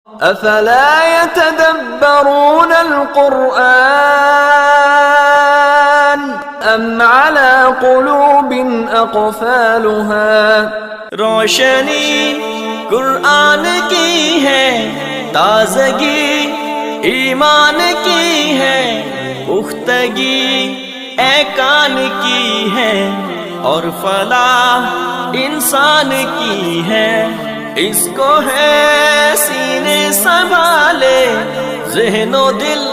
افلا يتدبرون القرآن ام على قلوب اقفالها؟ روشنی قرآن کی ہے، تازگی ایمان کی ہے، پختگی کان کی ہے، اور فلاح انسان کی ہے۔ اس کو ہے سینے سنبھالے، ذہن و دل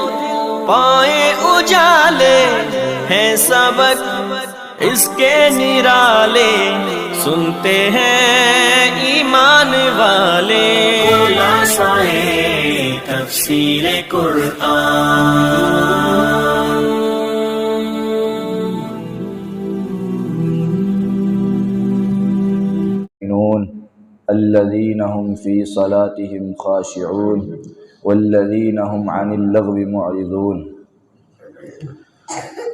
پائے اجالے، ہیں سبق اس کے نرالے، سنتے ہیں ایمان والے۔ خلاصۂ تفسیر قرآن۔ الذين هم في صلاتهم خاشعون والذين هم عن اللغو معرضون۔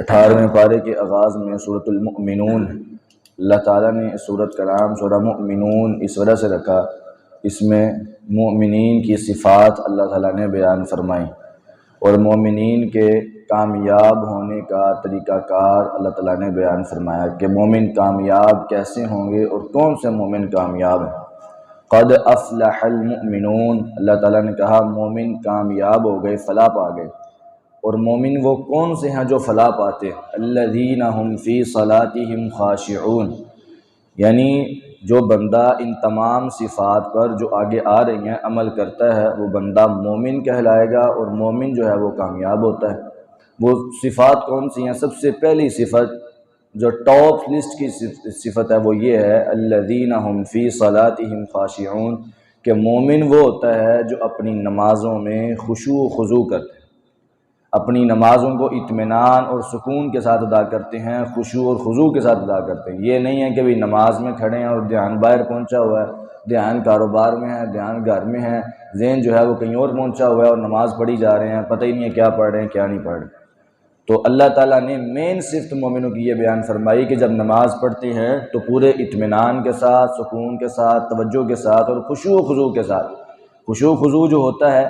18ویں پارے کے آغاز میں سورۃ المؤمنون، اللہ تعالیٰ نے اس سورت کا نام سورہ مؤمنون اس وجہ سے رکھا، اس میں مؤمنین کی صفات اللہ تعالیٰ نے بیان فرمائی، اور مومنین کے کامیاب ہونے کا طریقہ کار اللہ تعالیٰ نے بیان فرمایا کہ مومن کامیاب کیسے ہوں گے اور کون سے مومن کامیاب ہیں۔ قد افلح المؤمنون، اللہ تعالیٰ نے کہا مومن کامیاب ہو گئے، فلاح پا گئے، اور مومن وہ کون سے ہیں جو فلاح پاتے ہیں؟ الذین هم فی صلاتهم خاشعون، یعنی جو بندہ ان تمام صفات پر جو آگے آ رہی ہیں عمل کرتا ہے وہ بندہ مومن کہلائے گا، اور مومن جو ہے وہ کامیاب ہوتا ہے۔ وہ صفات کون سی ہیں؟ سب سے پہلی صفت جو ٹاپ لسٹ کی صفت ہے وہ یہ ہے الذین هم فی صلاتهم خاشعون، کہ مومن وہ ہوتا ہے جو اپنی نمازوں میں خشوع و خضوع کرتے ہیں، اپنی نمازوں کو اطمینان اور سکون کے ساتھ ادا کرتے ہیں، خشوع اور خضوع کے ساتھ ادا کرتے ہیں۔ یہ نہیں ہے کہ بھی نماز میں کھڑے ہیں اور دھیان باہر پہنچا ہوا ہے، دھیان کاروبار میں ہے، دھیان گھر میں ہے، ذہن جو ہے وہ کہیں اور پہنچا ہوا ہے اور نماز پڑھی جا رہے ہیں، پتہ ہی نہیں ہے کیا پڑھ رہے ہیں کیا نہیں پڑھ رہے۔ تو اللہ تعالیٰ نے مین صفت مومنوں کی یہ بیان فرمائی کہ جب نماز پڑھتے ہیں تو پورے اطمینان کے ساتھ، سکون کے ساتھ، توجہ کے ساتھ اور خشوع و خضوع کے ساتھ۔ خشوع و خضوع جو ہوتا ہے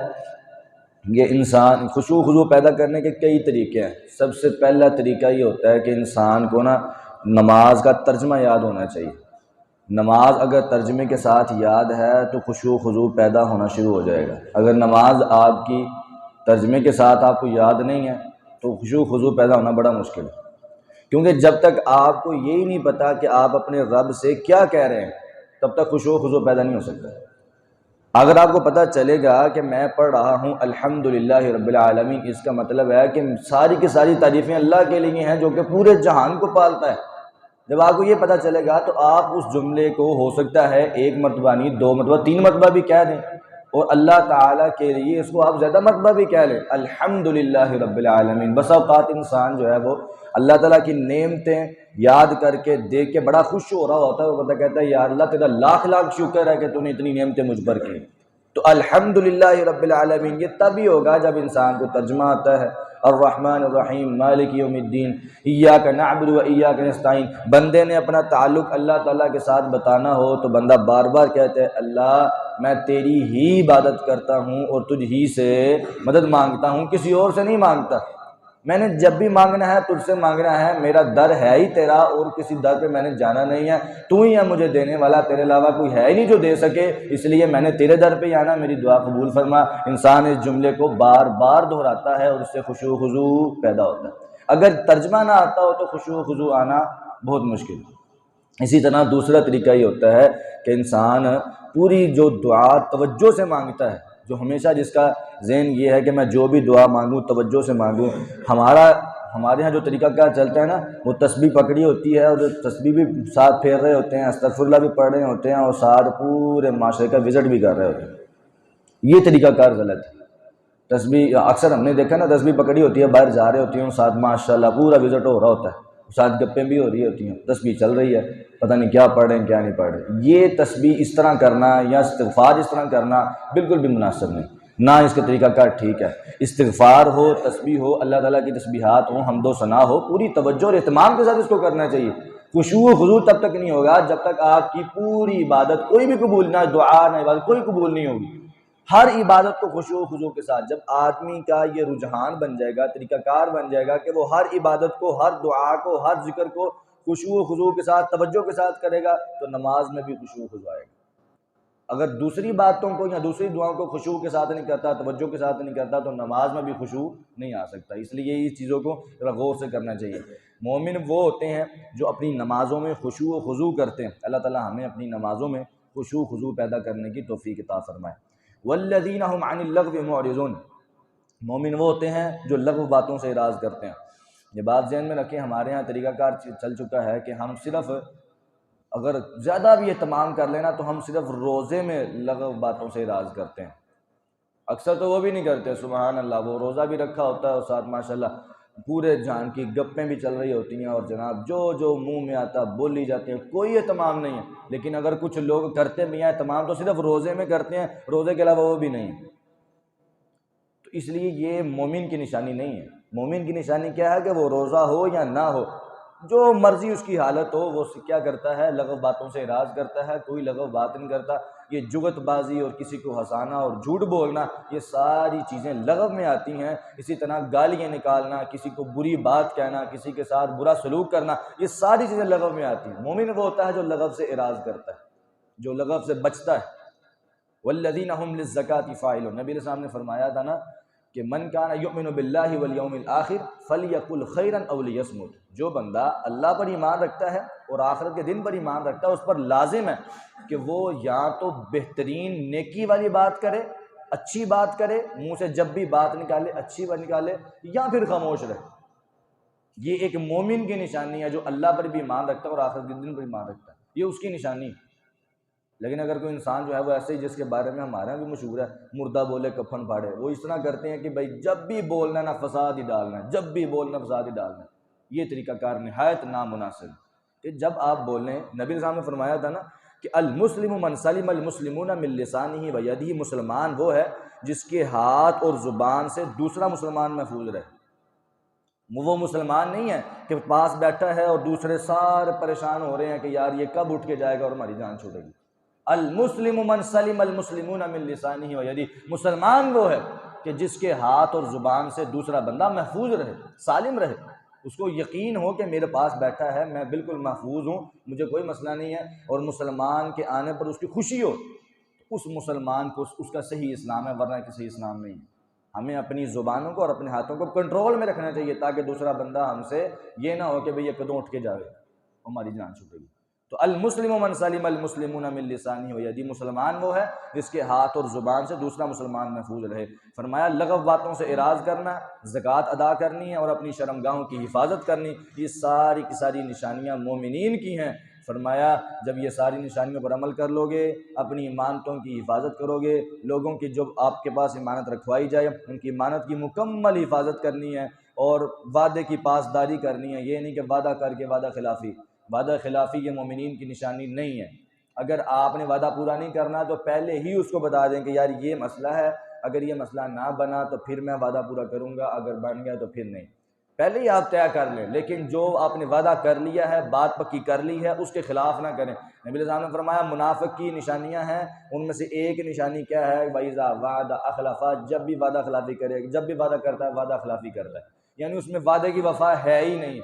یہ انسان، خشوع و خضوع پیدا کرنے کے کئی طریقے ہیں۔ سب سے پہلا طریقہ یہ ہوتا ہے کہ انسان کو نماز کا ترجمہ یاد ہونا چاہیے۔ نماز اگر ترجمے کے ساتھ یاد ہے تو خشوع و خضوع پیدا ہونا شروع ہو جائے گا۔ اگر نماز آپ کی ترجمے کے ساتھ آپ کو یاد نہیں ہے تو خشوع و خضوع پیدا ہونا بڑا مشکل ہے، کیونکہ جب تک آپ کو یہی نہیں پتا کہ آپ اپنے رب سے کیا کہہ رہے ہیں تب تک خشوع و خضوع پیدا نہیں ہو سکتا۔ اگر آپ کو پتہ چلے گا کہ میں پڑھ رہا ہوں الحمدللہ رب العالمین، اس کا مطلب ہے کہ ساری کی ساری تعریفیں اللہ کے لیے ہیں جو کہ پورے جہان کو پالتا ہے۔ جب آپ کو یہ پتہ چلے گا تو آپ اس جملے کو ہو سکتا ہے ایک مرتبہ نہیں، 2 مرتبہ، 3 مرتبہ بھی کہہ دیں، اور اللہ تعالیٰ کے لیے اس کو آپ زیادہ مرتبہ بھی کہہ لیں الحمدللہ رب العالمین۔ بس اوقات انسان جو ہے وہ اللہ تعالیٰ کی نعمتیں یاد کر کے دیکھ کے بڑا خوش ہو رہا ہوتا ہے، وہ پتہ کہتا ہے یا اللہ تیرا لاکھ لاکھ شکر ہے کہ تو نے اتنی نعمتیں مجھ پر کی۔ تو الحمدللہ رب العالمین یہ تبھی ہوگا جب انسان کو ترجمہ آتا ہے الرحمن الرحیم مالک یوم الدین ایاک نعبد و ایاک نستعین۔ بندے نے اپنا تعلق اللہ تعالیٰ کے ساتھ بتانا ہو تو بندہ بار بار کہتا ہے اللہ میں تیری ہی عبادت کرتا ہوں اور تجھ ہی سے مدد مانگتا ہوں، کسی اور سے نہیں مانگتا۔ میں نے جب بھی مانگنا ہے تجھ سے مانگنا ہے، میرا در ہے ہی تیرا اور کسی در پہ میں نے جانا نہیں ہے، تو ہی ہے مجھے دینے والا، تیرے علاوہ کوئی ہے ہی نہیں جو دے سکے، اس لیے میں نے تیرے در پہ ہی آنا، میری دعا قبول فرما۔ انسان اس جملے کو بار بار دہراتا ہے اور اس سے خشوع و خضوع پیدا ہوتا ہے۔ اگر ترجمہ نہ آتا ہو تو خشوع و خضوع آنا بہت مشکل ہے۔ اسی طرح دوسرا طریقہ یہ ہوتا ہے کہ انسان پوری جو دعا توجہ سے مانگتا ہے، جو ہمیشہ جس کا ذہن یہ ہے کہ میں جو بھی دعا مانگوں توجہ سے مانگوں۔ ہمارے ہاں جو طریقہ کار چلتا ہے نا، وہ تسبیح پکڑی ہوتی ہے اور تسبیح بھی ساتھ پھیر رہے ہوتے ہیں، استغفر اللہ بھی پڑھ رہے ہوتے ہیں اور ساتھ پورے معاشرے کا وزٹ بھی کر رہے ہوتے ہیں۔ یہ طریقہ کار غلط ہے۔ تسبیح اکثر ہم نے دیکھا نا، تسبیح پکڑی ہوتی ہے، باہر جا رہے ہوتے ہیں، ساتھ ماشاءاللہ پورا وزٹ ہو رہا ہوتا ہے، ساتھ گپیں بھی ہو رہی ہوتی ہیں، تسبیح چل رہی ہے، پتہ نہیں کیا پڑھ رہے ہیں کیا نہیں پڑھ رہے۔ یہ تسبیح اس طرح کرنا یا استغفار اس طرح کرنا بالکل بھی مناسب نہیں، نہ اس کا طریقہ کار ٹھیک ہے۔ استغفار ہو، تسبیح ہو، اللہ تعالیٰ کی تسبیحات ہوں، حمد و ثنا ہو، پوری توجہ اور اہتمام کے ساتھ اس کو کرنا چاہیے۔ خشوع و خضوع تب تک نہیں ہوگا جب تک آپ کی پوری عبادت کوئی بھی قبول نہ، دعا نہ عبادت کوئی قبول نہیں ہوگی۔ ہر عبادت کو خشوع و خضوع کے ساتھ. جب آدمی کا یہ رجحان بن جائے گا، طریقہ کار بن جائے گا کہ وہ ہر عبادت کو، ہر دعا کو، ہر ذکر کو خشوع و خضوع کے ساتھ، توجہ کے ساتھ کرے گا، تو نماز میں بھی خشوع و خضوع آئے گا. اگر دوسری باتوں کو یا دوسری دعاؤں کو خشوع کے ساتھ نہیں کرتا، توجہ کے ساتھ نہیں کرتا، تو نماز میں بھی خشوع نہیں آ سکتا. اس لیے اس چیزوں کو ذرا غور سے کرنا چاہیے. مومن وہ ہوتے ہیں جو اپنی نمازوں میں خشوع و خضوع کرتے ہیں. اللہ تعالی ہمیں اپنی نمازوں میں خشوع و خضوع پیدا کرنے کی توفیق عطا فرمائے. والذین هم عن اللغو معرضون، مومن وہ ہوتے ہیں جو لغو باتوں سے اعراض کرتے ہیں. یہ بات ذہن میں رکھیں، ہمارے ہاں طریقہ کار چل چکا ہے کہ ہم صرف اگر زیادہ بھی اہتمام کر لینا تو ہم صرف روزے میں لغو باتوں سے اعراض کرتے ہیں. اکثر تو وہ بھی نہیں کرتے، سبحان اللہ، وہ روزہ بھی رکھا ہوتا ہے اور ساتھ ماشاءاللہ پورے جان کی گپیں بھی چل رہی ہوتی ہیں اور جناب جو منہ میں آتا بولی جاتے ہیں، کوئی اہتمام نہیں ہے. لیکن اگر کچھ لوگ کرتے بھی ہیں اہتمام تو صرف روزے میں کرتے ہیں، روزے کے علاوہ وہ بھی نہیں. تو اس لیے یہ مومن کی نشانی نہیں ہے. مومن کی نشانی کیا ہے کہ وہ روزہ ہو یا نہ ہو، جو مرضی اس کی حالت ہو، وہ کیا کرتا ہے؟ لغو باتوں سے اعراض کرتا ہے، کوئی لغو بات نہیں کرتا. یہ جغت بازی اور کسی کو ہنسانا اور جھوٹ بولنا، یہ ساری چیزیں لغو میں آتی ہیں. اسی طرح گالیاں نکالنا، کسی کو بری بات کہنا، کسی کے ساتھ برا سلوک کرنا، یہ ساری چیزیں لغو میں آتی ہیں. مومن وہ ہوتا ہے جو لغو سے اعراض کرتا ہے، جو لغو سے بچتا ہے. والذین هم للزکاۃ فاعلون، نبی علیہ السلام نے فرمایا تھا نا کہ من کان یؤمن باللہ والیوم الآخر فلیقل خیرا او لیصمت. جو بندہ اللہ پر ایمان رکھتا ہے اور آخرت کے دن پر ایمان رکھتا ہے، اس پر لازم ہے کہ وہ یا تو بہترین نیکی والی بات کرے، اچھی بات کرے، منہ سے جب بھی بات نکالے اچھی بات نکالے، یا پھر خاموش رہے. یہ ایک مومن کی نشانی ہے جو اللہ پر بھی ایمان رکھتا ہے اور آخرت کے دن پر ایمان رکھتا ہے، یہ اس کی نشانی ہے. لیکن اگر کوئی انسان جو ہے وہ ایسے ہی، جس کے بارے میں ہمارے یہاں بھی مشہور ہے، مردہ بولے کفن پھاڑے، وہ اس طرح کرتے ہیں کہ بھائی جب بھی بولنا نا فساد ہی ڈالنا ہے، جب بھی بولنا فساد ہی ڈالنا ہے. یہ طریقہ کار نہایت نامناسب کہ جب آپ بولیں. نبی صاحب نے فرمایا تھا نا کہ المسلم من سلم المسلمون من لسانہ ویدہ، مسلمان وہ ہے جس کے ہاتھ اور زبان سے دوسرا مسلمان محفوظ رہے. وہ مسلمان نہیں ہے کہ پاس بیٹھا ہے اور دوسرے سارے پریشان ہو رہے ہیں کہ یار یہ کب اٹھ کے جائے گا اور ہماری جان چھوٹے گی. المسلم من سلم المسلمون من لسانہ ویدہ، مسلمان وہ ہے کہ جس کے ہاتھ اور زبان سے دوسرا بندہ محفوظ رہے، سالم رہے. اس کو یقین ہو کہ میرے پاس بیٹھا ہے، میں بالکل محفوظ ہوں، مجھے کوئی مسئلہ نہیں ہے، اور مسلمان کے آنے پر اس کی خوشی ہو، تو اس مسلمان کو اس کا صحیح اسلام ہے، ورنہ کہ صحیح اسلام نہیں ہے. ہمیں اپنی زبانوں کو اور اپنے ہاتھوں کو کنٹرول میں رکھنا چاہیے تاکہ دوسرا بندہ ہم سے یہ نہ ہو کہ بھئی یہ کدوں اٹھ کے جاوے، ہماری جان چھوٹے گی. تو المسلم من سلم المسلمون من لسانہ ویدہ، مسلمان وہ ہے جس کے ہاتھ اور زبان سے دوسرا مسلمان محفوظ رہے. فرمایا لغو باتوں سے اعراض کرنا، زکوٰۃ ادا کرنی ہے اور اپنی شرمگاہوں کی حفاظت کرنی، یہ ساری کی ساری نشانیاں مومنین کی ہیں. فرمایا جب یہ ساری نشانیوں پر عمل کر لو گے، اپنی امانتوں کی حفاظت کرو گے، لوگوں کی جو آپ کے پاس امانت رکھوائی جائے ان کی امانت کی مکمل حفاظت کرنی ہے اور وعدے کی پاسداری کرنی ہے. یہ نہیں کہ وعدہ کر کے وعدہ خلافی. وعدہ خلافی یہ مومنین کی نشانی نہیں ہے. اگر آپ نے وعدہ پورا نہیں کرنا تو پہلے ہی اس کو بتا دیں کہ یار یہ مسئلہ ہے، اگر یہ مسئلہ نہ بنا تو پھر میں وعدہ پورا کروں گا، اگر بن گیا تو پھر نہیں. پہلے ہی آپ طے کر لیں. لیکن جو آپ نے وعدہ کر لیا ہے، بات پکی کر لی ہے، اس کے خلاف نہ کریں. نبی علیہ السلام نے فرمایا منافق کی نشانیاں ہیں، ان میں سے ایک نشانی کیا ہے؟ وَإِذَا وَعَدَ أَخْلَفَ، جب بھی وعدہ خلافی کرے، جب بھی وعدہ کرتا ہے وعدہ خلافی کرتا ہے، یعنی اس میں وعدے کی وفا ہے ہی نہیں.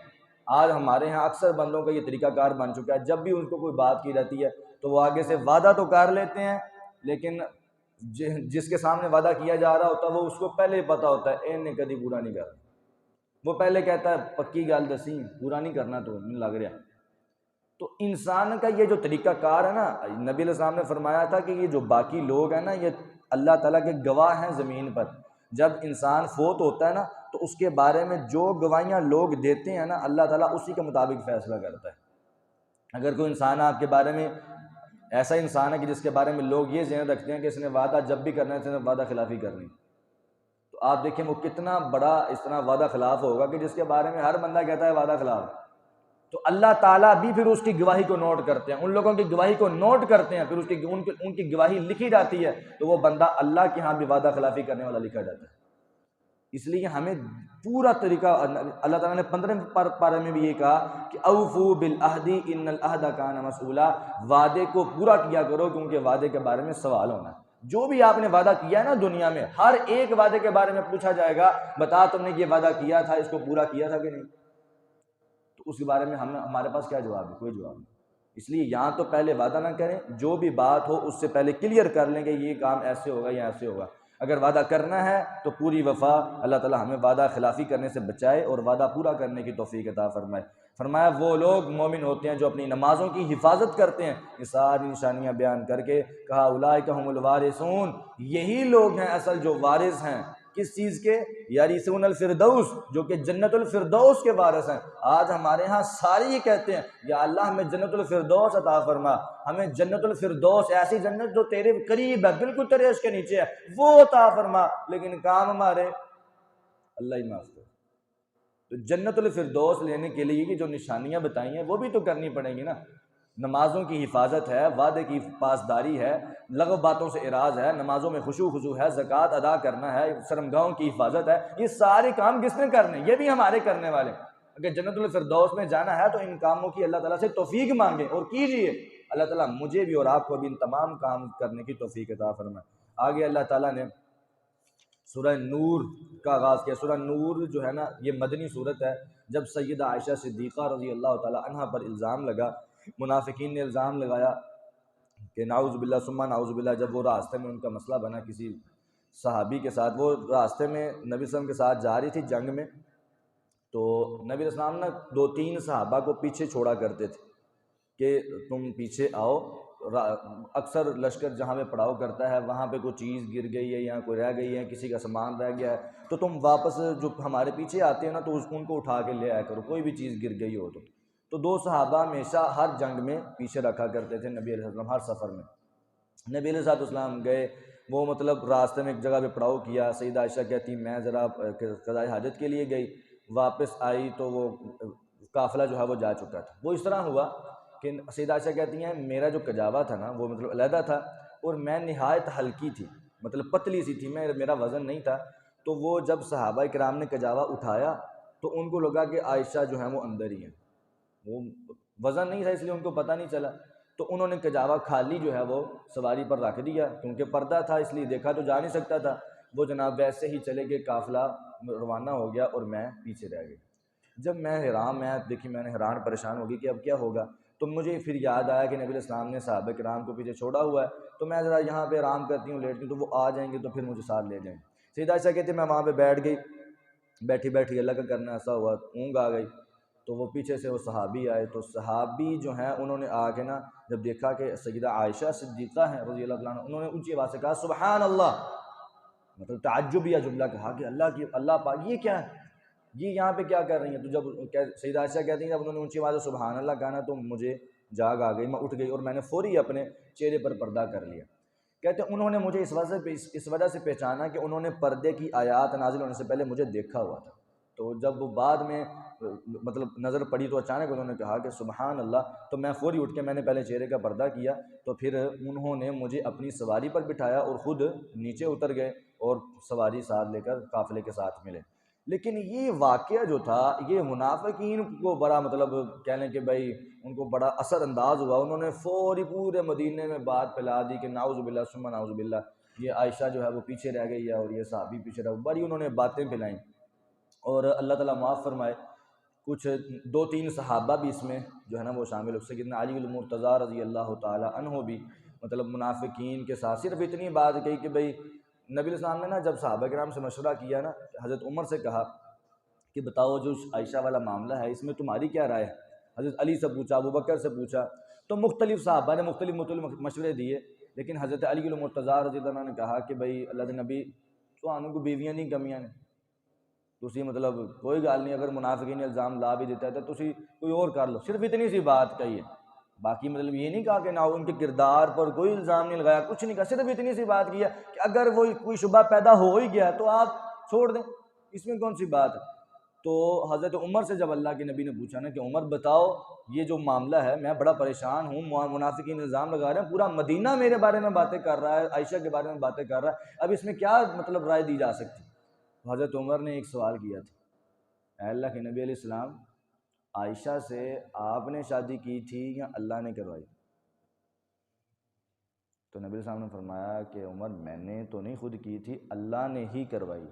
آج ہمارے ہاں اکثر بندوں کا یہ طریقہ کار بن چکا ہے، جب بھی ان کو کوئی بات کی جاتی ہے تو وہ آگے سے وعدہ تو کر لیتے ہیں، لیکن جس کے سامنے وعدہ کیا جا رہا ہوتا ہے وہ اس کو پہلے ہی پتہ ہوتا ہے نے کبھی پورا نہیں کرنا. وہ پہلے کہتا ہے پکی گل دسی، پورا نہیں کرنا تو نہیں لگ رہا. تو انسان کا یہ جو طریقہ کار ہے نا، نبی علیہ السلام نے فرمایا تھا کہ یہ جو باقی لوگ ہیں نا، یہ اللہ تعالیٰ کے گواہ ہیں زمین پر. جب انسان فوت ہوتا ہے نا تو اس کے بارے میں جو گواہیاں لوگ دیتے ہیں نا، اللہ تعالیٰ اسی کے مطابق فیصلہ کرتا ہے. اگر کوئی انسان آپ کے بارے میں ایسا انسان ہے کہ جس کے بارے میں لوگ یہ ذہن رکھتے ہیں کہ اس نے وعدہ جب بھی کرنا ہے اس نے وعدہ خلافی کرنی، تو آپ دیکھیں وہ کتنا بڑا اس طرح وعدہ خلاف ہوگا کہ جس کے بارے میں ہر بندہ کہتا ہے وعدہ خلاف. تو اللہ تعالیٰ بھی پھر اس کی گواہی کو نوٹ کرتے ہیں، ان لوگوں کی گواہی کو نوٹ کرتے ہیں، پھر اس کی ان کی گواہی لکھی جاتی ہے، تو وہ بندہ اللہ کے ہاں بھی وعدہ خلافی کرنے والا لکھا جاتا ہے. اس لیے ہمیں پورا طریقہ، اللہ تعالیٰ نے 15 پارے میں بھی یہ کہا کہ اوفوا بالعہد ان العہد کان مسئولا، وعدے کو پورا کیا کرو کیونکہ وعدے کے بارے میں سوال ہونا ہے. جو بھی آپ نے وعدہ کیا ہے نا دنیا میں، ہر ایک وعدے کے بارے میں پوچھا جائے گا، بتا تم نے یہ وعدہ کیا تھا، اس کو پورا کیا تھا کہ نہیں؟ تو اس کے بارے میں ہمارے پاس کیا جواب ہے؟ کوئی جواب نہیں۔ اس لیے یہاں تو پہلے وعدہ نہ کریں، جو بھی بات ہو اس سے پہلے کلیئر کر لیں کہ یہ کام ایسے ہوگا یا ایسے ہوگا۔ اگر وعدہ کرنا ہے تو پوری وفا، اللہ تعالی ہمیں وعدہ خلافی کرنے سے بچائے اور وعدہ پورا کرنے کی توفیق عطا فرمائے۔ فرمایا وہ لوگ مومن ہوتے ہیں جو اپنی نمازوں کی حفاظت کرتے ہیں، یہ ساری نشانیاں بیان کر کے کہا اولئک هم الوارثون، یہی لوگ ہیں اصل جو وارث ہیں، کس چیز کے؟ یارثون الفردوس، جو کہ جنت الفردوس کے وارث ہیں۔ آج ہمارے ہاں سارے یہ کہتے ہیں یا اللہ ہمیں جنت الفردوس عطا فرما، ہمیں جنت الفردوس، ایسی جنت جو تیرے قریب ہے، بالکل تیرے عرش کے نیچے ہے، وہ عطا فرما، لیکن کام ہمارے اللہ ہی معاف کر۔ تو جنت الفردوس لینے کے لیے یہ جو نشانیاں بتائی ہیں وہ بھی تو کرنی پڑیں گی نا۔ نمازوں کی حفاظت ہے، وعدے کی پاسداری ہے، لغو باتوں سے اراض ہے، نمازوں میں خشوع خضوع ہے، زکوٰۃ ادا کرنا ہے، شرمگاہوں کی حفاظت ہے، یہ سارے کام کس نے کرنے؟ یہ بھی ہمارے کرنے والے۔ اگر جنت الفردوس میں جانا ہے تو ان کاموں کی اللہ تعالیٰ سے توفیق مانگیں اور کیجئے۔ اللہ تعالیٰ مجھے بھی اور آپ کو بھی ان تمام کام کرنے کی توفیق عطا فرمائے۔ آگے اللہ تعالیٰ نے سورہ نور کا آغاز کیا۔ سورہ نور جو ہے نا یہ مدنی صورت ہے۔ جب سیدہ عائشہ صدیقہ رضی اللہ تعالیٰ عنہ پر الزام لگا، منافقین نے الزام لگایا کہ نعوذ باللہ ثم نعوذ باللہ، جب وہ راستے میں ان کا مسئلہ بنا کسی صحابی کے ساتھ، وہ راستے میں نبی صلی اللہ علیہ وسلم کے ساتھ جا رہی تھی جنگ میں، تو نبی علیہ السلام نے 2-3 صحابہ کو پیچھے چھوڑا کرتے تھے کہ تم پیچھے آؤ، اکثر لشکر جہاں پہ پڑاؤ کرتا ہے وہاں پہ کوئی چیز گر گئی ہے یا کوئی رہ گئی ہے، کسی کا سامان رہ گیا ہے، تو تم واپس جو ہمارے پیچھے آتے ہیں نا تو ان کو اٹھا کے لے آیا کرو، کوئی بھی چیز گر گئی ہو تو 2 صحابہ ہمیشہ ہر جنگ میں پیچھے رکھا کرتے تھے نبی علیہ السلام، ہر سفر میں۔ نبی علیہ السلام گئے، وہ مطلب راستے میں ایک جگہ پہ پڑاؤ کیا، سیدہ عائشہ کہتی میں ذرا قضاء حاجت کے لیے گئی، واپس آئی تو وہ قافلہ جو ہے وہ جا چکا تھا۔ وہ اس طرح ہوا کہ سیدہ عائشہ کہتی ہیں میرا جو کجاوا تھا نا وہ مطلب علیحدہ تھا اور میں نہایت ہلکی تھی، مطلب پتلی سی تھی، میرا وزن نہیں تھا، تو وہ جب صحابہ کرام نے کجاوا اٹھایا تو ان کو لگا کہ عائشہ جو ہیں وہ اندر ہی ہیں، وہ وزن نہیں تھا اس لیے ان کو پتہ نہیں چلا، تو انہوں نے کجاوا خالی جو ہے وہ سواری پر رکھ دیا، کیونکہ پردہ تھا اس لیے دیکھا تو جا نہیں سکتا تھا۔ وہ جناب ویسے ہی چلے گئے، قافلہ روانہ ہو گیا اور میں پیچھے رہ گیا۔ جب میں حیران پریشان ہو گئی کہ اب کیا ہوگا، تو مجھے پھر یاد آیا کہ نبی علیہ السلام نے صحابہ کرام کو پیچھے چھوڑا ہوا ہے، تو میں ذرا یہاں پہ آرام کرتی ہوں، لیٹتی ہوں، تو وہ آ جائیں گے تو پھر مجھے ساتھ لے جائیں گے۔ سیدہ عائشہ کہتے ہیں میں وہاں پہ بیٹھ گئی، بیٹھی اللہ کا کرنا ایسا ہوا اونگ آ گئی، تو وہ پیچھے سے وہ صحابی آئے، تو صحابی جو ہیں انہوں نے آ کے نا جب دیکھا کہ سیدہ عائشہ صدیقہ ہیں رضی اللہ عنہ، انہوں نے اونچی آواز سے کہا سبحان اللہ، مطلب تعجبیہ جملہ کہا کہ اللہ پاک یہ کیا ہے، یہ یہاں پہ کیا کر رہی ہیں؟ تو جب سیدہ عائشہ کہتی ہیں جب انہوں نے اونچی آواز سے سبحان اللہ کہا نا تو مجھے جاگ آ گئی، میں اٹھ گئی اور میں نے فوری اپنے چہرے پر پردہ کر لیا۔ کہتے ہیں انہوں نے مجھے اس وجہ سے پہچانا کہ انہوں نے پردے کی آیات نازل ہونے سے پہلے مجھے دیکھا ہوا تھا، تو جب وہ بعد میں مطلب نظر پڑی تو اچانک انہوں نے کہا کہ سبحان اللہ، تو میں فوری اٹھ کے میں نے پہلے چہرے کا پردہ کیا، تو پھر انہوں نے مجھے اپنی سواری پر بٹھایا اور خود نیچے اتر گئے اور سواری ساتھ لے کر قافلے کے ساتھ ملے۔ لیکن یہ واقعہ جو تھا یہ منافقین کو بڑا مطلب کہہ لیں کہ بھائی ان کو بڑا اثر انداز ہوا، انہوں نے فوری پورے مدینے میں بات پھیلا دی کہ نعوذ باللہ ثم نعوذ باللہ، یہ عائشہ جو ہے وہ پیچھے رہ گئی ہے اور یہ صحابی پیچھے رہ گئے، بڑی انہوں نے باتیں پھیلائیں۔ اور اللہ تعالیٰ معاف فرمائے، کچھ 2-3 صحابہ بھی اس میں جو ہے نا وہ شامل ہو، سیدنا علی المرتضیٰ رضی اللہ تعالیٰ عنہ بھی مطلب منافقین کے ساتھ صرف اتنی بات کہی کہ بھئی نبی علیہ السلام نے نا جب صحابہ کرام سے مشورہ کیا نا، حضرت عمر سے کہا کہ بتاؤ جو عائشہ والا معاملہ ہے اس میں تمہاری کیا رائے ہے؟ حضرت علی سے پوچھا، ابو بکر سے پوچھا، تو مختلف صحابہ نے مختلف مشورے دیے، لیکن حضرت علی المرتضیٰ رضی اللہ عنہ نے کہا کہ بھئی اللہ کے نبی تھانوں کو بیویاں نہیں کمیاں نے، تسی مطلب کوئی گل نہیں، اگر منافقین الزام لا بھی دیتا ہے تو تسی کوئی اور کر لو، صرف اتنی سی بات کہی ہے، باقی مطلب یہ نہیں کہا کہ نہ ان کے کردار پر کوئی الزام نہیں لگایا، کچھ نہیں کہا، صرف اتنی سی بات کی ہے کہ اگر وہ کوئی شبہ پیدا ہو ہی گیا تو آپ چھوڑ دیں، اس میں کون سی بات ہے۔ تو حضرت عمر سے جب اللہ کے نبی نے پوچھا نا کہ عمر بتاؤ یہ جو معاملہ ہے میں بڑا پریشان ہوں، منافقین الزام لگا رہے ہیں، پورا مدینہ میرے بارے میں باتیں کر رہا ہے، عائشہ کے بارے میں باتیں کر رہا ہے، اب اس میں کیا مطلب رائے دی جا سکتی؟ حضرت عمر نے ایک سوال کیا تھا، اے اللہ کے نبی علیہ السلام عائشہ سے آپ نے شادی کی تھی یا اللہ نے کروائی؟ تو نبی صاحب نے فرمایا کہ عمر میں نے تو نہیں خود کی تھی، اللہ نے ہی کروائی۔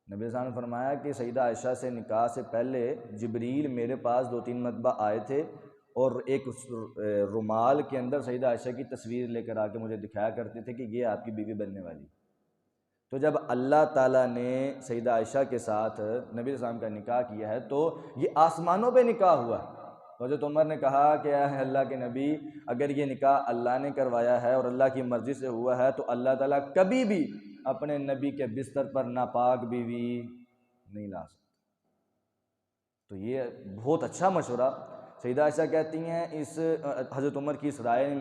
نبی صاحب نے فرمایا کہ سیدہ عائشہ سے نکاح سے پہلے جبریل میرے پاس 2-3 مرتبہ آئے تھے اور ایک رومال کے اندر سیدہ عائشہ کی تصویر لے کر آ کے مجھے دکھایا کرتے تھے کہ یہ آپ کی بیوی بننے والی۔ تو جب اللہ تعالیٰ نے سیدہ عائشہ کے ساتھ نبی صلی اللہ علیہ وسلم کا نکاح کیا ہے تو یہ آسمانوں پہ نکاح ہوا۔ حضرت عمر نے کہا کہ اے اللہ کے نبی، اگر یہ نکاح اللہ نے کروایا ہے اور اللہ کی مرضی سے ہوا ہے تو اللہ تعالیٰ کبھی بھی اپنے نبی کے بستر پر ناپاک بیوی نہیں لا سکتا۔ تو یہ بہت اچھا مشورہ۔ سیدہ عائشہ کہتی ہیں اس حضرت عمر کی اس رائے نے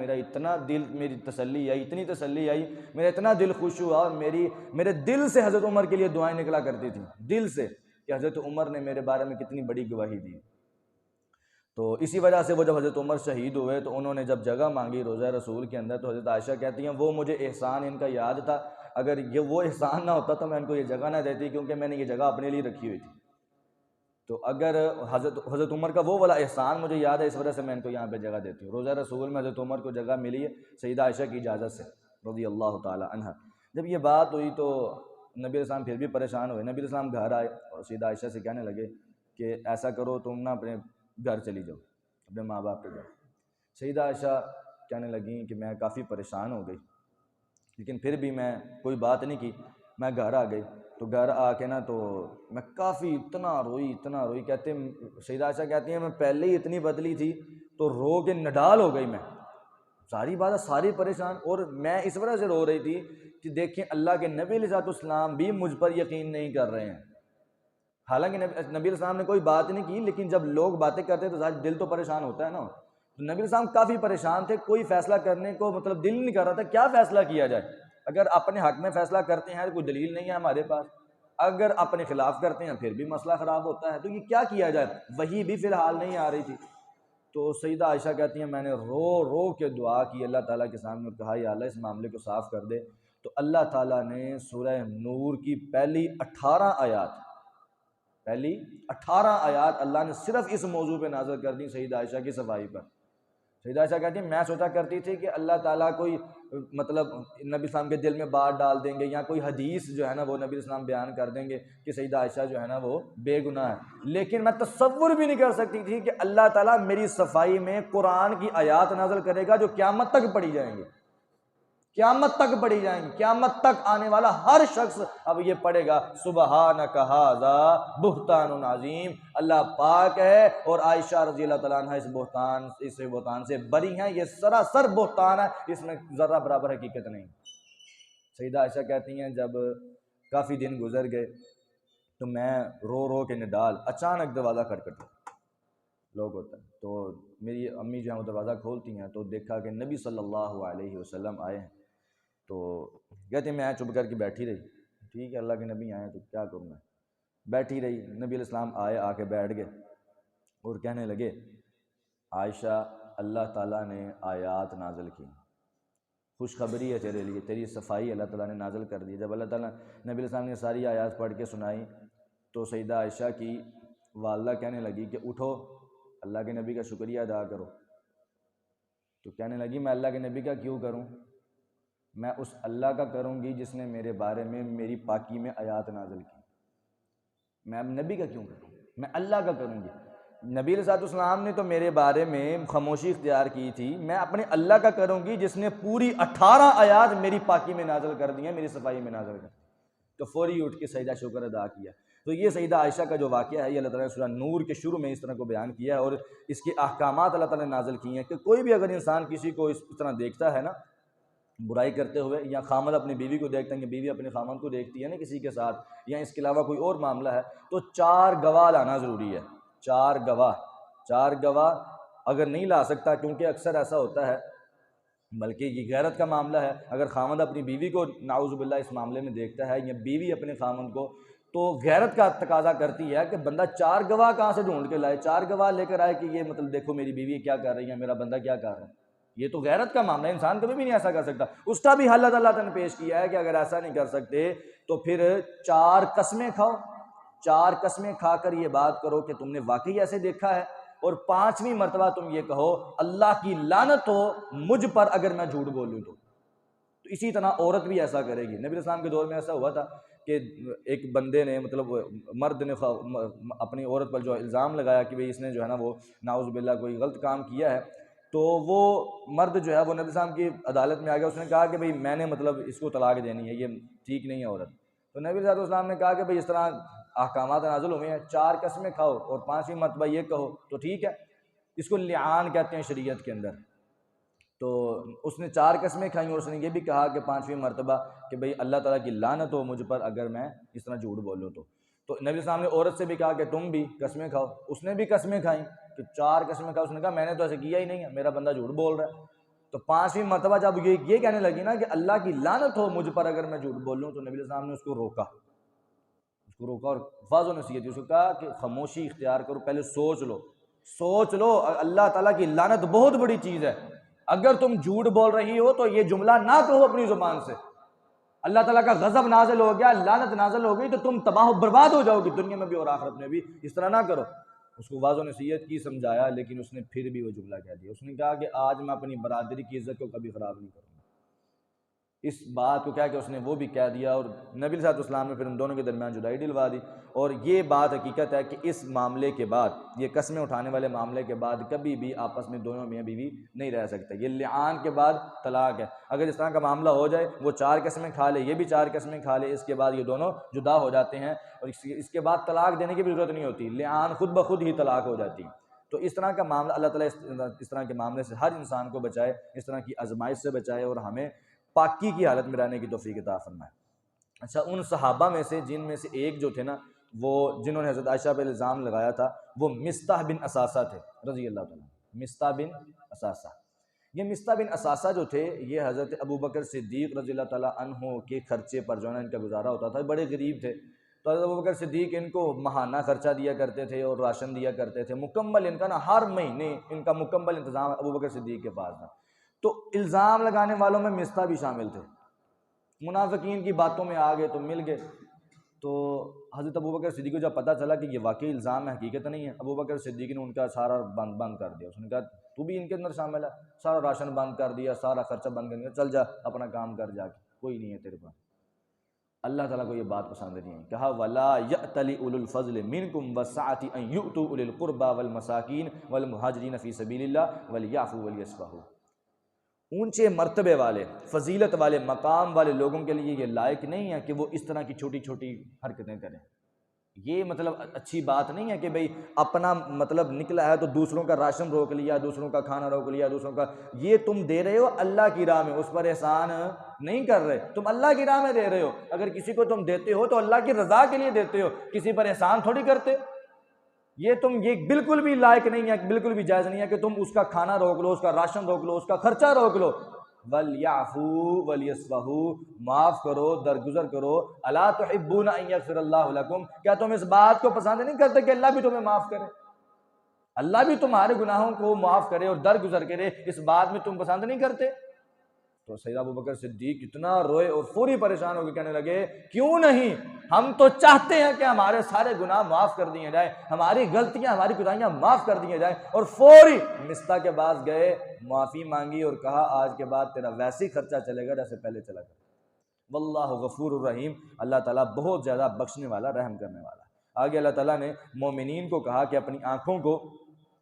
میری تسلی آئی، اتنی تسلی آئی، میرا اتنا دل خوش ہوا، اور میرے دل سے حضرت عمر کے لیے دعائیں نکلا کرتی تھیں، دل سے، کہ حضرت عمر نے میرے بارے میں کتنی بڑی گواہی دی۔ تو اسی وجہ سے وہ جب حضرت عمر شہید ہوئے تو انہوں نے جب جگہ مانگی روضہ رسول کے اندر، تو حضرت عائشہ کہتی ہیں وہ مجھے احسان ان کا یاد تھا، اگر یہ وہ احسان نہ ہوتا تو میں ان کو یہ جگہ نہ دیتی، کیونکہ میں نے یہ جگہ اپنے لیے رکھی ہوئی تھی۔ تو اگر حضرت عمر کا وہ والا احسان مجھے یاد ہے، اس وجہ سے میں ان کو یہاں پہ جگہ دیتی ہوں۔ روضہ رسول میں حضرت عمر کو جگہ ملی ہے سیدہ عائشہ کی اجازت سے رضی اللہ تعالی عنہ۔ جب یہ بات ہوئی تو نبی علیہ السلام پھر بھی پریشان ہوئے۔ نبی علیہ السلام گھر آئے اور سیدہ عائشہ سے کہنے لگے کہ ایسا کرو تم نا اپنے گھر چلی جاؤ، اپنے ماں باپ کے گھر۔ سیدہ عائشہ کہنے لگیں کہ میں کافی پریشان ہو گئی، لیکن پھر بھی میں کوئی بات نہیں کی، میں گھر آ گئی۔ تو گھر آ کے نا تو میں کافی اتنا روئی، کہتے سیدہ عائشہ کہتی ہیں میں پہلے ہی اتنی بدلی تھی تو رو کے نڈال ہو گئی میں، ساری بات ساری پریشان، اور میں اس وجہ سے رو رہی تھی کہ دیکھیں اللہ کے نبی علیہ السلام بھی مجھ پر یقین نہیں کر رہے ہیں۔ حالانکہ نبی علیہ السلام نے کوئی بات نہیں کی، لیکن جب لوگ باتیں کرتے تو دل تو پریشان ہوتا ہے نا۔ تو نبی علیہ السلام کافی پریشان تھے، کوئی فیصلہ کرنے کو دل نہیں کر رہا تھا، کیا فیصلہ کیا جائے۔ اگر اپنے حق میں فیصلہ کرتے ہیں تو کوئی دلیل نہیں ہے ہمارے پاس، اگر اپنے خلاف کرتے ہیں پھر بھی مسئلہ خراب ہوتا ہے، تو یہ کیا کیا جائے، وہی بھی فی الحال نہیں آ رہی تھی۔ تو سیدہ عائشہ کہتی ہیں میں نے رو کے دعا کی اللہ تعالیٰ کے سامنے، کہا یا اللہ اس معاملے کو صاف کر دے۔ تو اللہ تعالیٰ نے سورہ نور کی پہلی 18 آیات اللہ نے صرف اس موضوع پہ نازل کر دی، سیدہ عائشہ کی صفائی پر۔ سیدہ عائشہ کہتی ہیں میں سوچا کرتی تھی کہ اللہ تعالیٰ کوئی نبی اسلام کے دل میں بات ڈال دیں گے، یا کوئی حدیث جو ہے نا وہ نبی اسلام بیان کر دیں گے کہ سیدہ عائشہ جو ہے نا وہ بے گناہ ہے، لیکن میں تصور بھی نہیں کر سکتی تھی کہ اللہ تعالیٰ میری صفائی میں قرآن کی آیات نازل کرے گا جو قیامت تک پڑھی جائیں گی، قیامت تک آنے والا ہر شخص اب یہ پڑھے گا سبحانک ھذا بہتان عظیم، اللہ پاک ہے اور عائشہ رضی اللہ تعالیٰ عنہ اس بہتان سے بری ہیں، یہ سراسر بہتان ہے، اس میں ذرہ برابر حقیقت نہیں۔ سیدہ عائشہ کہتی ہیں جب کافی دن گزر گئے تو میں رو کے نڈال، اچانک دروازہ کھٹکھٹا، لوگ ہوتا ہے تو میری امی جو ہے وہ دروازہ کھولتی ہیں تو دیکھا کہ نبی صلی اللہ علیہ وسلم آئے ہیں۔ تو کہتے ہیں میں چپ کر کے بیٹھی رہی، ٹھیک ہے اللہ کے نبی آئے تو کیا کروں میں، بیٹھی رہی۔ نبی علیہ السلام آئے، آ کے بیٹھ گئے اور کہنے لگے عائشہ اللہ تعالیٰ نے آیات نازل کی، خوشخبری ہے تیرے لیے، تیری صفائی اللہ تعالیٰ نے نازل کر دی۔ جب اللہ تعالیٰ نبی علیہ السلام نے ساری آیات پڑھ کے سنائی تو سیدہ عائشہ کی والدہ کہنے لگی کہ اٹھو اللہ کے نبی کا شکریہ ادا کرو۔ تو کہنے لگی میں اللہ کے نبی کا کیوں کروں، میں اس اللہ کا کروں گی جس نے میرے بارے میں میری پاکی میں آیات نازل کی، میں نبی کا کیوں کروں، میں اللہ کا کروں گی۔ نبی علیہ السلام نے تو میرے بارے میں خاموشی اختیار کی تھی، میں اپنے اللہ کا کروں گی جس نے پوری 18 آیات میری پاکی میں نازل کر دی ہیں، میری صفائی میں نازل کر دی۔ تو فوری اٹھ کے سجدہ شکر ادا کیا۔ تو یہ سیدہ عائشہ کا جو واقعہ ہے یہ اللہ تعالیٰ نے سورہ نور کے شروع میں اس طرح کو بیان کیا ہے، اور اس کے احکامات اللہ تعالیٰ نے نازل کیے ہیں کہ کوئی بھی اگر انسان کسی کو اس طرح دیکھتا ہے نا برائی کرتے ہوئے، یا خامد اپنی بیوی کو دیکھتا ہے کہ بیوی اپنے خامد کو دیکھتی ہے نا کسی کے ساتھ، یا اس کے علاوہ کوئی اور معاملہ ہے، تو 4 گواہ لانا ضروری ہے۔ 4 گواہ اگر نہیں لا سکتا، کیونکہ اکثر ایسا ہوتا ہے، بلکہ یہ غیرت کا معاملہ ہے، اگر خامد اپنی بیوی کو نعوذ باللہ اس معاملے میں دیکھتا ہے یا بیوی اپنے خامد کو، تو غیرت کا تقاضا کرتی ہے کہ بندہ 4 گواہ کہاں سے ڈھونڈ کے لائے، 4 گواہ لے کر آئے کہ یہ دیکھو میری بیوی کیا کر رہی ہے، میرا بندہ کیا کر رہا ہے۔ یہ تو غیرت کا معاملہ ہے، انسان کبھی بھی نہیں ایسا کر سکتا۔ اس کا بھی حل اللہ تعالیٰ نے پیش کیا ہے کہ اگر ایسا نہیں کر سکتے تو پھر 4 قسمیں کھاؤ، 4 قسمیں کھا کر یہ بات کرو کہ تم نے واقعی ایسے دیکھا ہے، اور 5ویں مرتبہ تم یہ کہو اللہ کی لعنت ہو مجھ پر اگر میں جھوٹ بولوں تو۔ تو اسی طرح عورت بھی ایسا کرے گی۔ نبی علیہ السلام کے دور میں ایسا ہوا تھا کہ ایک بندے نے مطلب مرد نے اپنی عورت پر جو الزام لگایا کہ بھئی اس نے جو ہے نا وہ نعوذ باللہ کوئی غلط کام کیا ہے، تو وہ مرد جو ہے وہ نبی السلام کی عدالت میں آ گیا، اس نے کہا کہ بھئی میں نے مطلب اس کو طلاق دینی ہے، یہ ٹھیک نہیں ہے عورت۔ تو نبی صلی اللہ علیہ وسلم نے کہا کہ بھئی اس طرح احکامات نازل ہوئے ہیں، 4 قسمیں کھاؤ اور 5ویں مرتبہ یہ کہو تو ٹھیک ہے۔ اس کو لعان کہتے ہیں شریعت کے اندر۔ تو اس نے 4 قسمیں کھائیں اور اس نے یہ بھی کہا کہ 5ویں مرتبہ کہ بھئی اللہ تعالیٰ کی لعنت ہو مجھ پر اگر میں اس طرح جھوٹ بولوں تو نبی صلی اللہ علیہ وسلم نے عورت سے بھی کہا کہ تم بھی قسمیں کھاؤ، اس نے بھی قسمیں کھائیں کہ 4 قسمیں کھاؤ، اس نے کہا میں نے تو ایسے کیا ہی نہیں ہے، میرا بندہ جھوٹ بول رہا ہے۔ تو 5ویں مرتبہ جب یہ کہنے لگی نا کہ اللہ کی لعنت ہو مجھ پر اگر میں جھوٹ بولوں، تو نبی علیہ السلام نے اس کو روکا اور واضح نصیحت کی، اس کو کہا کہ خاموشی اختیار کرو، پہلے سوچ لو، اللہ تعالیٰ کی لعنت بہت بڑی چیز ہے، اگر تم جھوٹ بول رہی ہو تو یہ جملہ نہ کہو اپنی زبان سے، اللہ تعالیٰ کا غضب نازل ہو گیا، لعنت نازل ہو گئی تو تم تباہ و برباد ہو جاؤ گی دنیا میں بھی اور آخرت میں بھی، اس طرح نہ کرو۔ اس کو واضح نصیحت کی، سمجھایا، لیکن اس نے پھر بھی وہ جملہ کہہ دیا، اس نے کہا کہ آج میں اپنی برادری کی عزت کو کبھی خراب نہیں کروں گا۔ اس بات کو کیا کہ اس نے وہ بھی کہہ دیا، اور نبی صلی اللہ علیہ وسلم نے پھر ان دونوں کے درمیان جدائی ڈلوا دی۔ اور یہ بات حقیقت ہے کہ اس معاملے کے بعد، یہ قسمیں اٹھانے والے معاملے کے بعد کبھی بھی آپس میں دونوں میاں بیوی نہیں رہ سکتے، یہ لعان کے بعد طلاق ہے۔ اگر اس طرح کا معاملہ ہو جائے، وہ 4 قسمیں کھا لے، یہ بھی 4 قسمیں کھا لے، اس کے بعد یہ دونوں جدا ہو جاتے ہیں اور اس کے بعد طلاق دینے کی بھی ضرورت نہیں ہوتی، لعان خود بخود ہی طلاق ہو جاتی ہے۔ تو اس طرح کا معاملہ اللہ تعالیٰ اس طرح کے معاملے سے ہر انسان کو بچائے، اس طرح کی آزمائش سے بچائے اور ہمیں پاکی کی حالت میں رہنے کی توفیق عطا فرمائے۔ اچھا، ان صحابہ میں سے جن میں سے ایک جو تھے نا، وہ جنہوں نے حضرت عائشہ پہ الزام لگایا تھا، وہ مصطح بن اثاثہ تھے رضی اللہ تعالیٰ۔ مصطح بن اثاثہ، یہ مصطح بن اثاثہ جو تھے، یہ حضرت ابوبکر صدیق رضی اللہ تعالیٰ عنہ کے خرچے پر جو ہے نا ان کا گزارا ہوتا تھا، بڑے غریب تھے۔ تو حضرت ابوبکر صدیق ان کو ماہانہ خرچہ دیا کرتے تھے اور راشن دیا کرتے تھے، مکمل ان کا نا ہر مہینے ان کا مکمل انتظام ابوبکر صدیق کے پاس تھا۔ تو الزام لگانے والوں میں مصطح بھی شامل تھے، منافقین کی باتوں میں آ گئے تو مل گئے۔ تو حضرت ابوبکر صدیق کو جب پتہ چلا کہ یہ واقعی الزام ہے، حقیقت نہیں ہے، ابوبکر صدیق نے ان کا سارا بند کر دیا۔ اس نے کہا تو بھی ان کے اندر شامل ہے، سارا راشن بند کر دیا، سارا خرچہ بند کر دیا، چل جا اپنا کام کر، جا کے کوئی نہیں ہے تیرے پاس۔ اللہ تعالیٰ کو یہ بات پسند نہیں ہے، کہا وَلَا يَأْتَلِ أُولُو الْفَضْلِ مِنْكُمْ وَالسَّعَةِ أَنْ يُؤْتُوا أُولِي الْقُرْبَى وَالْمَسَاكِينَ وَالْمُهَاجِرِينَ فِي سَبِيلِ اللَّهِ وَلْيَعْفُوا وَلْيَصْفَحُوا۔ اونچے مرتبے والے، فضیلت والے، مقام والے لوگوں کے لیے یہ لائق نہیں ہے کہ وہ اس طرح کی چھوٹی چھوٹی حرکتیں کریں۔ یہ مطلب اچھی بات نہیں ہے کہ بھئی اپنا مطلب نکلا ہے تو دوسروں کا راشن روک لیا، دوسروں کا کھانا روک لیا، دوسروں کا، یہ تم دے رہے ہو اللہ کی راہ میں، اس پر احسان نہیں کر رہے، تم اللہ کی راہ میں دے رہے ہو۔ اگر کسی کو تم دیتے ہو تو اللہ کی رضا کے لیے دیتے ہو، کسی پر احسان تھوڑی کرتے۔ یہ بالکل بھی لائق نہیں ہے، بالکل بھی جائز نہیں ہے کہ تم اس کا کھانا روک لو، اس کا راشن روک لو، اس کا خرچہ روک لو۔ وَلْيَعْفُوا وَلْيَصْفَحُوا، معاف کرو، درگزر کرو۔ أَلَا تُحِبُّونَ أَن يَغْفِرَ اللَّهُ لَكُمْ، کیا تم اس بات کو پسند نہیں کرتے کہ اللہ بھی تمہیں معاف کرے، اللہ بھی تمہارے گناہوں کو معاف کرے اور درگزر کرے، اس بات میں تم پسند نہیں کرتے؟ تو سیدنا ابوبکر صدیق اتنا روئے اور فوری پریشان ہو کے کہنے لگے کیوں نہیں، ہم تو چاہتے ہیں کہ ہمارے سارے گناہ معاف کر دیے جائیں، ہماری غلطیاں، ہماری کوتاہیاں معاف کر دیے جائیں۔ اور فوری مصطح کے پاس گئے، معافی مانگی اور کہا آج کے بعد تیرا ویسے ہی خرچہ چلے گا جیسے پہلے چلا گیا۔ واللہ غفور الرحیم، اللہ تعالیٰ بہت زیادہ بخشنے والا، رحم کرنے والا۔ آگے اللہ تعالیٰ نے مومنین کو کہا کہ اپنی آنکھوں کو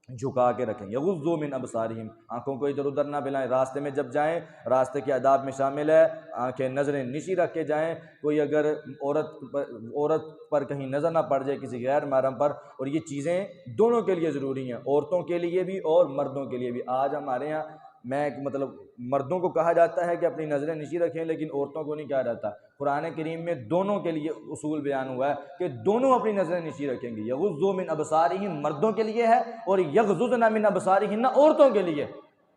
جھکا کے رکھیں، یغضوا من ابصارہم، آنکھوں کو ادھر ادھر نہ پھیلائیں، راستے میں جب جائیں، راستے کے آداب میں شامل ہے آنکھیں نظریں نیچی رکھ کے جائیں۔ کوئی اگر عورت پر کہیں نظر نہ پڑ جائے کسی غیر محرم پر، اور یہ چیزیں دونوں کے لیے ضروری ہیں، عورتوں کے لیے بھی اور مردوں کے لیے بھی۔ آج ہمارے ہاں مطلب مردوں کو کہا جاتا ہے کہ اپنی نظریں نیچی رکھیں، لیکن عورتوں کو نہیں کہا جاتا۔ قرآن کریم میں دونوں کے لیے اصول بیان ہوا ہے کہ دونوں اپنی نظریں نیچی رکھیں گے۔ یغضوا من ابصارہم مردوں کے لیے ہے، اور یغضضن من ابصارہن عورتوں کے لیے،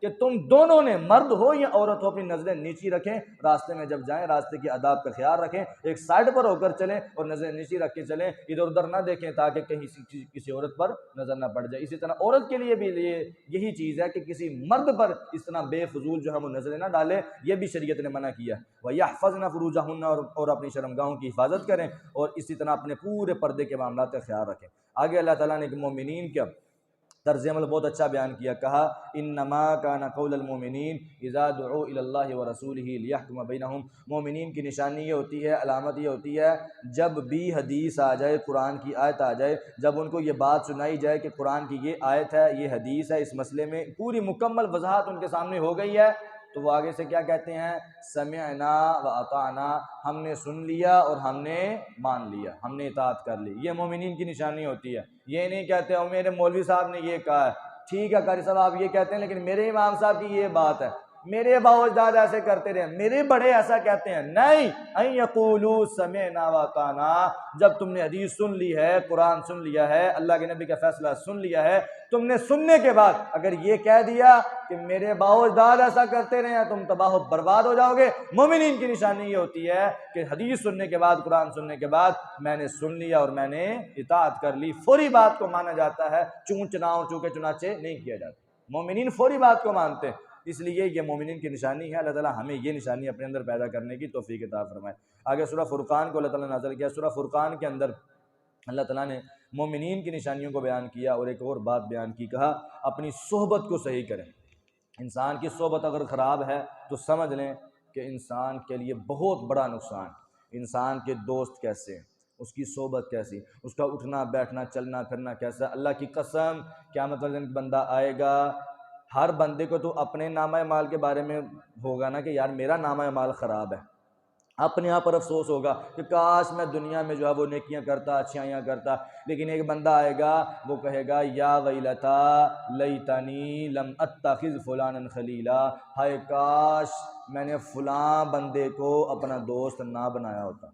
کہ تم دونوں نے، مرد ہو یا عورت ہو، اپنی نظریں نیچی رکھیں، راستے میں جب جائیں راستے کے آداب کا خیال رکھیں، ایک سائڈ پر ہو کر چلیں اور نظریں نیچی رکھ کے چلیں، ادھر ادھر نہ دیکھیں تاکہ کہیں کسی عورت پر نظر نہ پڑ جائے۔ اسی طرح عورت کے لیے بھی یہی چیز ہے کہ کسی مرد پر اس طرح بے فضول جو ہے وہ نظریں نہ ڈالیں، یہ بھی شریعت نے منع کیا۔ وَيَحْفَظْنَ فُرُوجَهُنَّ، اور اپنی شرمگاہوں کی حفاظت کریں، اور اسی طرح اپنے پورے پردے کے معاملات کا خیال رکھیں۔ آگے اللہ تعالیٰ نے مومنین طرز عمل بہت اچھا بیان کیا، کہا انما کان قول المؤمنین اذا دعوا الی اللہ ورسولہ لیحکم بینہم، مومنین کی نشانی یہ ہوتی ہے، علامت یہ ہوتی ہے، جب بھی حدیث آ جائے، قرآن کی آیت آ جائے، جب ان کو یہ بات سنائی جائے کہ قرآن کی یہ آیت ہے، یہ حدیث ہے، اس مسئلے میں پوری مکمل وضاحت ان کے سامنے ہو گئی ہے، تو وہ آگے سے کیا کہتے ہیں؟ سمعنا و اطعنا، ہم نے سن لیا اور ہم نے مان لیا، ہم نے اطاعت کر لی۔ یہ مومنین کی نشانی ہوتی ہے۔ یہ نہیں کہتے او میرے مولوی صاحب نے یہ کہا ہے، ٹھیک ہے قاری صاحب آپ یہ کہتے ہیں لیکن میرے امام صاحب کی یہ بات ہے، میرے باؤ اجداد ایسے کرتے رہے، میرے بڑے ایسا کہتے ہیں، نہیں، ان یقولوا سمعنا و اطعنا، جب تم نے حدیث سن لی ہے، قرآن سن لیا ہے، اللہ کے نبی کا فیصلہ سن لیا ہے، تم نے سننے کے بعد اگر یہ کہہ دیا کہ میرے باؤ اجداد ایسا کرتے رہے ہیں، تم تباہ و برباد ہو جاؤ گے۔ مومنین کی نشانی یہ ہوتی ہے کہ حدیث سننے کے بعد، قرآن سننے کے بعد میں نے سن لیا اور میں نے اطاعت کر لی، فوری بات کو مانا جاتا ہے، چون چناؤ چونکہ چنانچہ نہیں کیا جاتا۔ مومنین فوری بات کو مانتے ہیں، اس لیے یہ مومنین کی نشانی ہے۔ اللہ تعالیٰ ہمیں یہ نشانی اپنے اندر پیدا کرنے کی توفیق عطا فرمائے۔ آگے سورہ فرقان کو اللہ تعالیٰ نے نازل کیا۔ سورہ فرقان کے اندر اللہ تعالیٰ نے مومنین کی نشانیوں کو بیان کیا اور ایک اور بات بیان کی، کہا اپنی صحبت کو صحیح کریں۔ انسان کی صحبت اگر خراب ہے تو سمجھ لیں کہ انسان کے لیے بہت بڑا نقصان۔ انسان کے دوست کیسے، اس کی صحبت کیسی، اس کا اٹھنا بیٹھنا چلنا پھرنا کیسا۔ اللہ کی قسم قیامت والے دن بندہ آئے گا، ہر بندے کو تو اپنے نامہ مال کے بارے میں ہوگا نا کہ یار میرا نامہ مال خراب ہے، اپنے آپ پر افسوس ہوگا کہ کاش میں دنیا میں جو ہے وہ نیکیاں کرتا، اچھائیاں کرتا، لیکن ایک بندہ آئے گا وہ کہے گا یا ویلتا لیتنی لم اتخذ فلانا خلیلا، ہائے کاش میں نے فلاں بندے کو اپنا دوست نہ بنایا ہوتا۔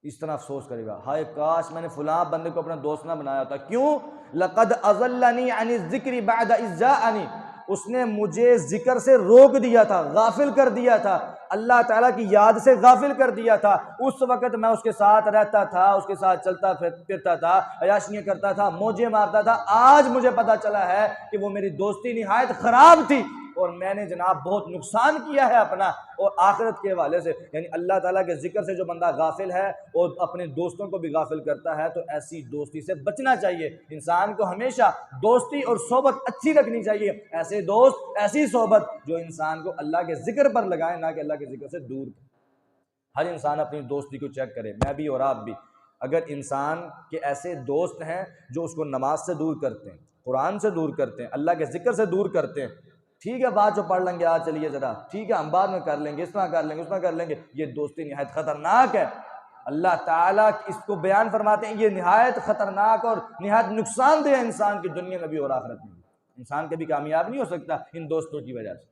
اس طرح افسوس کرے گا، ہائے کاش میں نے فلاں بندے کو اپنا دوست نہ بنایا ہوتا۔ کیوں؟ لقد اضلنی عن الذکر بعد اذ جاءنی، اس نے مجھے ذکر سے روک دیا تھا، غافل کر دیا تھا، اللہ تعالیٰ کی یاد سے غافل کر دیا تھا۔ اس وقت میں اس کے ساتھ رہتا تھا، اس کے ساتھ چلتا پھرتا تھا، عیاشیاں کرتا تھا، موجیں مارتا تھا۔ آج مجھے پتا چلا ہے کہ وہ میری دوستی نہایت خراب تھی اور میں نے جناب بہت نقصان کیا ہے اپنا اور آخرت کے حوالے سے۔ یعنی اللہ تعالیٰ کے ذکر سے جو بندہ غافل ہے اور اپنے دوستوں کو بھی غافل کرتا ہے تو ایسی دوستی سے بچنا چاہیے۔ انسان کو ہمیشہ دوستی اور صحبت اچھی رکھنی چاہیے، ایسے دوست، ایسی صحبت جو انسان کو اللہ کے ذکر پر لگائیں، نہ کہ اللہ کے ذکر سے دور کریں۔ ہر انسان اپنی دوستی کو چیک کرے، میں بھی اور آپ بھی۔ اگر انسان کے ایسے دوست ہیں جو اس کو نماز سے دور کرتے ہیں، قرآن سے دور کرتے ہیں، اللہ کے ذکر سے دور کرتے ہیں، ٹھیک ہے بات جو پڑھ لیں گے آج چلیے ذرا، ٹھیک ہے ہم بعد میں کر لیں گے، اس طرح کر لیں گے، اس طرح کر لیں گے، یہ دوستی نہایت خطرناک ہے۔ اللہ تعالیٰ اس کو بیان فرماتے ہیں یہ نہایت خطرناک اور نہایت نقصان دہ انسان کی دنیا میں بھی اور آخرت میں بھی۔ انسان کبھی کامیاب نہیں ہو سکتا ان دوستوں کی وجہ سے۔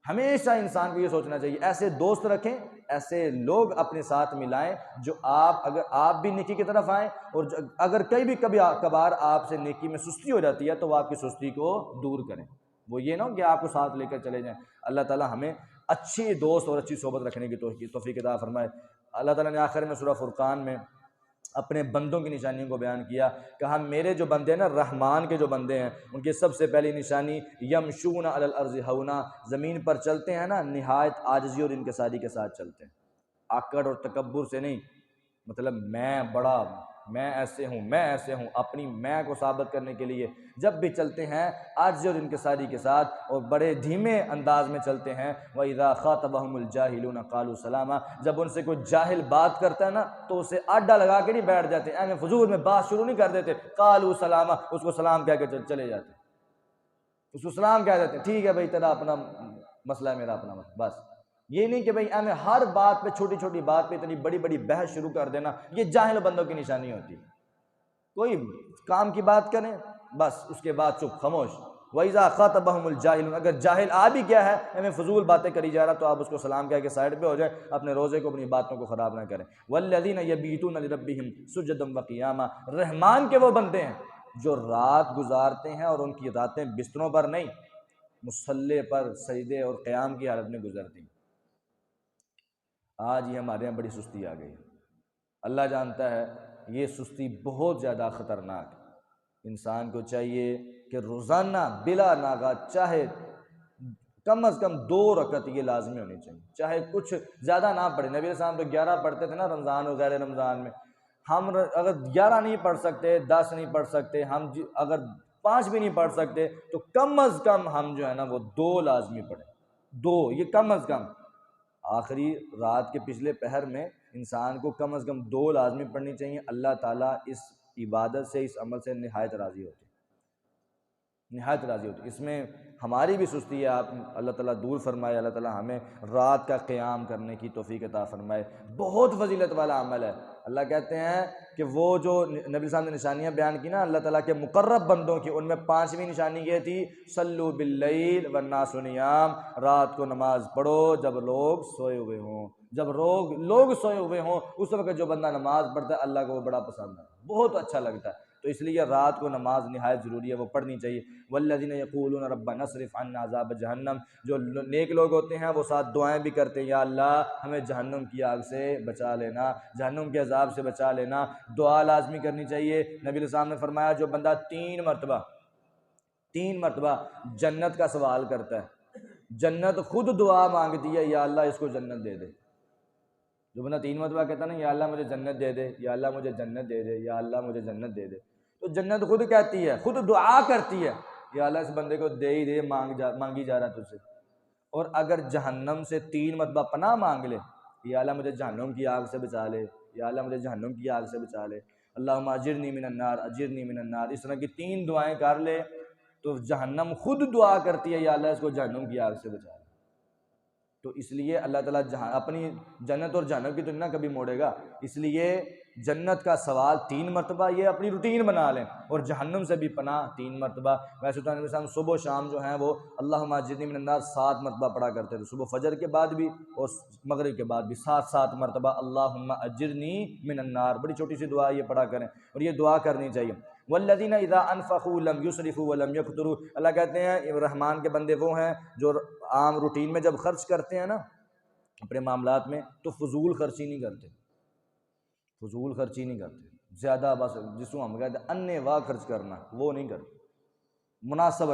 ہمیشہ انسان کو یہ سوچنا چاہیے ایسے دوست رکھیں، ایسے لوگ اپنے ساتھ ملائیں جو اگر آپ بھی نیکی کی طرف آئیں، اور اگر کبھی کبھار آپ سے نیکی میں سستی ہو جاتی ہے تو وہ آپ کی سستی کو دور کریں۔ وہ یہ نہ ہو کہ آپ کو ساتھ لے کر چلے جائیں۔ اللہ تعالیٰ ہمیں اچھی دوست اور اچھی صحبت رکھنے کی توفیق عطا فرمائے۔ اللہ تعالیٰ نے آخر میں سورہ فرقان میں اپنے بندوں کی نشانیوں کو بیان کیا، کہا میرے جو بندے ہیں نا، رحمان کے جو بندے ہیں، ان کی سب سے پہلی نشانی یمشون علی الارض ہونا، زمین پر چلتے ہیں نا نہایت عاجزی اور انکساری کے ساتھ چلتے ہیں، آکڑ اور تکبر سے نہیں، مطلب میں بڑا، میں ایسے ہوں، میں ایسے ہوں، اپنی میں کو ثابت کرنے کے لیے جب بھی چلتے ہیں عاجزی اور انکساری کے ساتھ اور بڑے دھیمے انداز میں چلتے ہیں۔ وَإِذَا خَاطَبَهُمُ الْجَاهِلُونَ قَالُوا سَلَامًا، جب ان سے کوئی جاہل بات کرتا ہے نا تو اسے آڈا لگا کے نہیں بیٹھ جاتے، ایویں فضول میں بات شروع نہیں کر دیتے، قَالُوا سَلَامًا، اس کو سلام کہہ کے چلے جاتے، اس کو سلام کہہ دیتے، ٹھیک ہے بھائی تیرا اپنا مسئلہ ہے میرا اپنا مسئلہ، بس۔ یہ نہیں کہ بھائی ایویں ہر بات پہ، چھوٹی چھوٹی بات پہ اتنی بڑی بڑی بحث شروع کر دینا، یہ جاہل بندوں کی نشانی ہوتی ہے۔ کوئی کام کی بات کریں بس اس کے بعد چپ خاموش۔ وَإِذَا خَاطَبَهُمُ الْجَاهِلُونَ، اگر جاہل آ بھی گیا ہے ہمیں فضول باتیں کری جا رہا تو آپ اس کو سلام کہہ کے سائڈ پہ ہو جائیں، اپنے روزے کو، اپنی باتوں کو خراب نہ کریں۔ وَالَّذِينَ يَبِيتُونَ لِرَبِّهِمْ سُجَّدًا وَقِيَامًا، رحمان کے وہ بندے ہیں جو رات گزارتے ہیں اور ان کی راتیں بستروں پر نہیں، مصلی پر سجدے اور قیام کی حالت میں گزرتی ہیں۔ آج یہ ہمارے یہاں بڑی سستی آ گئی، اللہ جانتا ہے یہ سستی بہت زیادہ خطرناک ہے۔ انسان کو چاہیے کہ روزانہ بلا ناغہ چاہے کم از کم 2 رکعت یہ لازمی ہونی چاہیے، چاہے کچھ زیادہ نہ پڑھے۔ نبی علیہ السلام تو 11 پڑھتے تھے نا رمضان اور غیر رمضان میں، ہم اگر 11 نہیں پڑھ سکتے، 10 نہیں پڑھ سکتے، ہم اگر 5 بھی نہیں پڑھ سکتے تو کم از کم ہم جو ہے نا وہ 2 لازمی پڑھیں، 2، یہ کم از کم آخری رات کے پچھلے پہر میں انسان کو کم از کم 2 لازمی پڑھنی چاہیے۔ اللہ تعالیٰ اس عبادت سے، اس عمل سے نہایت راضی ہوتے، نہایت راضی ہوتی۔ اس میں ہماری بھی سستی ہے، آپ اللہ تعالیٰ دور فرمائے، اللہ تعالیٰ ہمیں رات کا قیام کرنے کی توفیق عطا فرمائے۔ بہت فضیلت والا عمل ہے۔ اللہ کہتے ہیں کہ وہ جو نبی صاحب نے نشانیاں بیان کی نا اللہ تعالیٰ کے مقرب بندوں کی، ان میں 5ویں نشانی یہ تھی صلو باللیل والناس نیام، رات کو نماز پڑھو جب لوگ سوئے ہوئے ہوں، جب لوگ سوئے ہوئے ہوں اس وقت جو بندہ نماز پڑھتا ہے اللہ کو وہ بڑا پسند ہے، بہت اچھا لگتا ہے۔ تو اس لیے رات کو نماز نہایت ضروری ہے، وہ پڑھنی چاہیے۔ والذین یقولون ربنا اصرف عنا عذاب جہنم، جو نیک لوگ ہوتے ہیں وہ ساتھ دعائیں بھی کرتے ہیں، یا اللہ ہمیں جہنم کی آگ سے بچا لینا، جہنم کے عذاب سے بچا لینا، دعا لازمی کرنی چاہیے۔ نبی علیہ السلام نے فرمایا جو بندہ 3 مرتبہ جنت کا سوال کرتا ہے، جنت خود دعا مانگتی ہے یا اللہ اس کو جنت دے دے۔ جو بندہ 3 مرتبہ کہتا ہے نا یا اللہ مجھے جنت دے دے، یا اللہ مجھے جنت دے دے، یا اللہ مجھے جنت دے دے، تو جنت خود کہتی ہے، خود دعا کرتی ہے یا اللہ اس بندے کو دے ہی دے، مانگی جا رہا ہے تجھ سے۔ اور اگر جہنم سے 3 مرتبہ پناہ مانگ لے، یا اللہ مجھے جہنم کی آگ سے بچا لے، یا اللہ مجھے جہنم کی آگ سے بچا لے، اللہم اجرنی من النار، اجرنی من النار، اس طرح کی 3 دعائیں کر لے تو جہنم خود دعا کرتی ہے یا اللہ اس کو جہنم کی آگ سے بچا لے۔ تو اس لیے اللہ تعالیٰ اپنی جنت اور جہنم کی تو نہ کبھی موڑے گا، اس لیے جنت کا سوال 3 مرتبہ یہ اپنی روٹین بنا لیں، اور جہنم سے بھی پناہ 3 مرتبہ۔ ویسے تو نبی صاحب صبح و شام جو ہیں وہ اللہم اجرنی من النار 7 مرتبہ پڑھا کرتے تھے، صبح فجر کے بعد بھی اور مغرب کے بعد بھی 7 مرتبہ اللہم اجرنی من النار، بڑی چھوٹی سی دعا یہ پڑھا کریں، اور یہ دعا کرنی چاہیے۔ والذین اذا انفقوا لم یسرفوا ولم یقتروا، اللہ کہتے ہیں رحمان کے بندے وہ ہیں جو عام روٹین میں جب خرچ کرتے ہیں نا اپنے معاملات میں تو فضول خرچی نہیں کرتے، فضول خرچی نہیں کرتے، زیادہ بس جس کو ہم کہتے ہیں انے واہ خرچ کرنا وہ نہیں کرتے، مناسب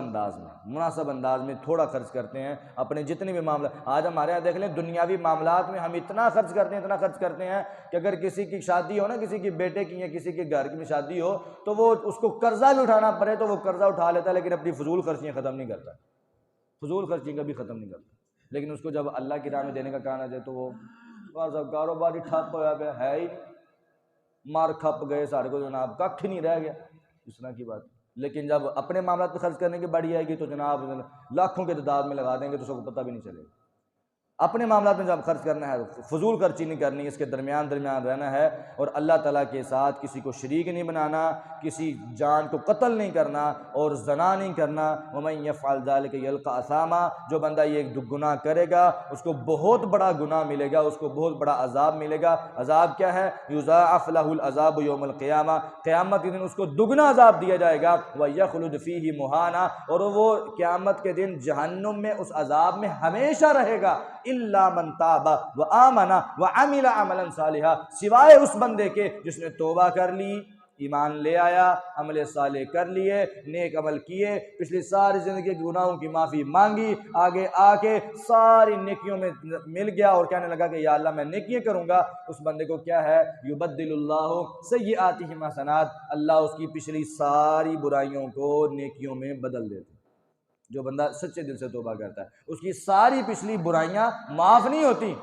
انداز میں تھوڑا خرچ کرتے ہیں اپنے جتنے بھی معاملات۔ آج ہمارے یہاں دیکھ لیں دنیاوی معاملات میں ہم اتنا خرچ کرتے ہیں کہ اگر کسی کی شادی ہو نا، کسی کے بیٹے کی یا کسی کے گھر کی شادی ہو تو وہ اس کو قرضہ بھی اٹھانا پڑے تو وہ قرضہ اٹھا لیتا ہے، لیکن اپنی فضول خرچیاں ختم نہیں کرتا، فضول خرچی کبھی ختم نہیں کرتا۔ لیکن اس کو جب اللہ کی راہ میں دینے کا کہنا دے تو وہ کاروبار ہی ٹھپ ہوا پہ ہے ہی، مار کھپ گئے سارے کو جناب، ککھ نہیں رہ گیا، اس طرح کی بات۔ لیکن جب اپنے معاملات پہ خرچ کرنے کی بڑی آئے گی تو جناب لاکھوں کے تعداد میں لگا دیں گے تو سب کو پتہ بھی نہیں چلے گا۔ اپنے معاملات میں جب خرچ کرنا ہے فضول خرچی نہیں کرنی، اس کے درمیان رہنا ہے، اور اللہ تعالیٰ کے ساتھ کسی کو شریک نہیں بنانا، کسی جان کو قتل نہیں کرنا اور زنا نہیں کرنا۔ وَمَن يَفْعَلْ ذَلِكَ يَلْقَ أَثَامًا، جو بندہ یہ گناہ کرے گا اس کو بہت بڑا گناہ ملے گا، اس کو بہت بڑا عذاب ملے گا۔ عذاب کیا ہے؟ يُضَاعَفْ لَهُ الْعَذَابُ يَوْمَ الْقِيَامَةِ، قیامت کے دن اس کو دگنا عذاب دیا جائے گا۔ وَيَخْلُدْ فِيهِ مُهَانًا، اور وہ قیامت کے دن جہنم میں اس عذاب میں ہمیشہ رہے گا۔ إِلَّا مَن تَابَ وَآمَنَ وَعَمِلَ عَمَلًا صَالِحًا، سوائے اس بندے کے جس نے توبہ کر لی، ایمان لے آیا، عمل صالح کر لیے، نیک عمل کیے، پچھلی ساری زندگی کے گناہوں کی معافی مانگی، آگے آ کے ساری نیکیوں میں مل گیا اور کہنے لگا کہ یا اللہ میں نیکیاں کروں گا، اس بندے کو کیا ہے؟ یبدل اللہ سیئاتہم حسنات، اللہ اس کی پچھلی ساری برائیوں کو نیکیوں میں بدل دیتا ہے۔ جو بندہ سچے دل سے توبہ کرتا ہے اس کی ساری پچھلی برائیاں معاف نہیں ہوتی،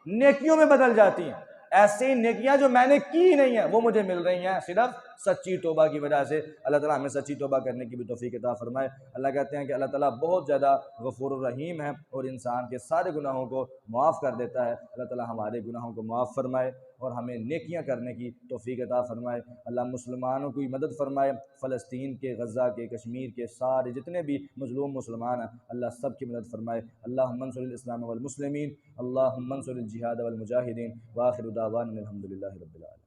نیکیوں میں بدل جاتی ہیں۔ ایسی نیکیاں جو میں نے کی نہیں ہیں وہ مجھے مل رہی ہیں صرف سچی توبہ کی وجہ سے۔ اللہ تعالیٰ ہمیں سچی توبہ کرنے کی بھی توفیق عطا فرمائے۔ اللہ کہتے ہیں کہ اللہ تعالیٰ بہت زیادہ غفور الرحیم ہے اور انسان کے سارے گناہوں کو معاف کر دیتا ہے۔ اللہ تعالیٰ ہمارے گناہوں کو معاف فرمائے اور ہمیں نیکیاں کرنے کی توفیق عطا فرمائے۔ اللہ مسلمانوں کی مدد فرمائے، فلسطین کے، غزہ کے، کشمیر کے سارے جتنے بھی مظلوم مسلمان ہیں اللہ سب کی مدد فرمائے۔ اللہم انصر الاسلام والمسلمین، اللہم انصر الجہاد والمجاہدین، وآخر دعوانا الحمدللہ رب العالمین۔